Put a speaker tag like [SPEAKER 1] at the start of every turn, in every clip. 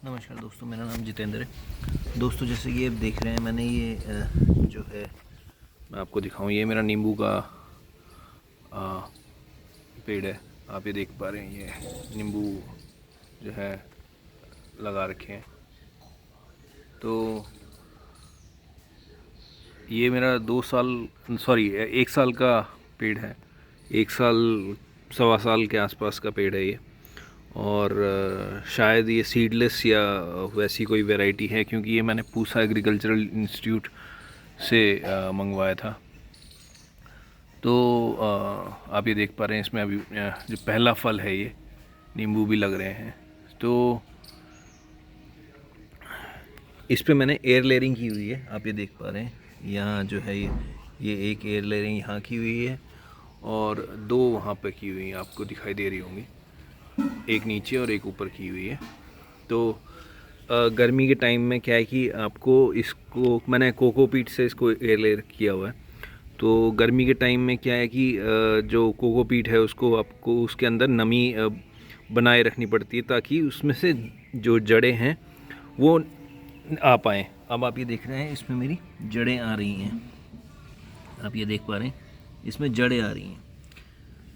[SPEAKER 1] नमस्कार दोस्तों, मेरा नाम जितेंद्र है। दोस्तों जैसे कि आप देख रहे हैं, मैंने ये जो है मैं आपको दिखाऊं, ये मेरा नींबू का पेड़ है। आप ये देख पा रहे हैं, ये नींबू जो है लगा रखे हैं। तो ये मेरा 1 साल का पेड़ है। 1 साल सवा साल के आसपास का पेड़ है ये। और शायद ये सीडलेस या वैसी कोई वैरायटी है, क्योंकि ये मैंने पूसा एग्रीकल्चरल इंस्टीट्यूट से मंगवाया था। तो आप ये देख पा रहे हैं, इसमें अभी जो पहला फल है, ये नींबू भी लग रहे हैं। तो इस पे मैंने एयर लेयरिंग की हुई है। आप ये देख पा रहे हैं, यहाँ जो है ये एक एयर लेयरिंग यहाँ की हुई है और 2 वहाँ पे की हुई हैं, आपको दिखाई दे रही होंगी। एक नीचे और एक ऊपर की हुई है। तो गर्मी के टाइम में क्या है कि आपको इसको मैंने कोकोपीट से इसको एयर लेयर किया हुआ है। तो गर्मी के टाइम में क्या है कि जो कोकोपीट है उसको आपको उसके अंदर नमी बनाए रखनी पड़ती है, ताकि उसमें से जो जड़ें हैं वो आ पाएँ। अब आप ये देख रहे हैं, इसमें मेरी जड़ें आ रही हैं। आप ये देख पा रहे हैं, इसमें जड़ें आ रही हैं।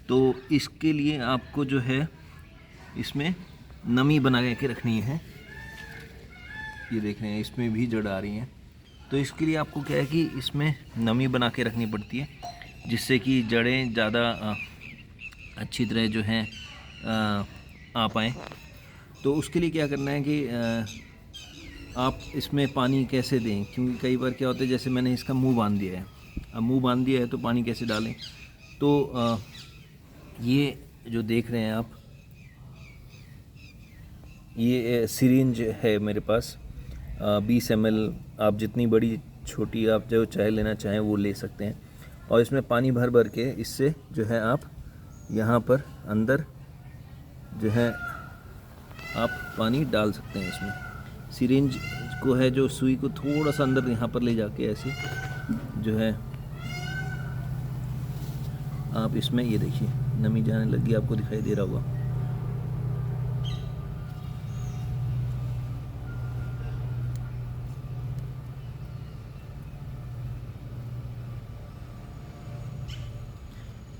[SPEAKER 1] तो इसके लिए आपको जो है इसमें नमी बना के रखनी है। ये देख रहे हैं, इसमें भी जड़ आ रही हैं। तो इसके लिए आपको क्या है कि इसमें नमी बना के रखनी पड़ती है, जिससे कि जड़ें ज़्यादा अच्छी तरह जो हैं आ पाएँ। तो उसके लिए क्या करना है कि आप इसमें पानी कैसे दें, क्योंकि कई बार क्या होता है, जैसे मैंने इसका मुंह बांध दिया है। अब मुंह बांध दिया है तो पानी कैसे डालें। तो ये जो देख रहे हैं आप, ये सिरिंज है मेरे पास 20 ml। आप जितनी बड़ी छोटी आप जो चाय लेना चाहें वो ले सकते हैं। और इसमें पानी भर भर के इससे जो है आप यहाँ पर अंदर जो है आप पानी डाल सकते हैं। इसमें सिरिंज को है जो सुई को थोड़ा सा अंदर यहाँ पर ले जाके ऐसे जो है आप इसमें, ये देखिए नमी जाने लगी, आपको दिखाई दे रहा होगा।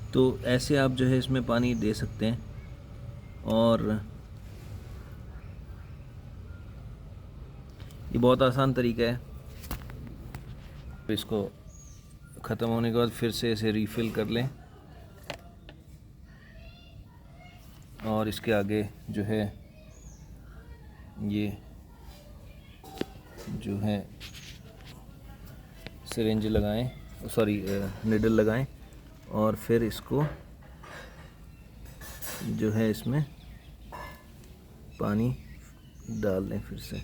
[SPEAKER 1] तो ऐसे आप जो है इसमें पानी दे सकते हैं। और ये बहुत आसान तरीका है। इसको ख़त्म होने के बाद फिर से इसे रीफ़िल कर लें और इसके आगे जो है ये जो है सिरिंज लगाएं, निडल लगाएं और फिर इसको जो है इसमें पानी डाल दें फिर से।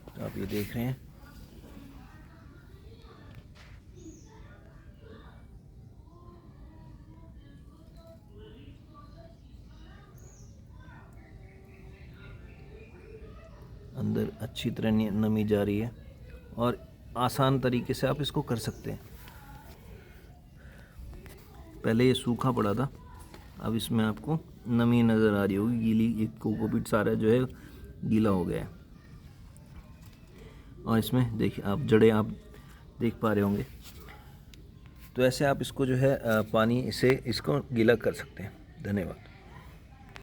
[SPEAKER 1] तो आप ये देख रहे हैं, अंदर अच्छी तरह नमी जा रही है और आसान तरीके से आप इसको कर सकते हैं। पहले ये सूखा पड़ा था, अब इसमें आपको नमी नज़र आ रही होगी, गीली। ये कोकोपीट सारा जो है गीला हो गया है। और इसमें देखिए आप जड़ें आप देख पा रहे होंगे। तो ऐसे आप इसको जो है पानी से इसको गीला कर सकते हैं। धन्यवाद।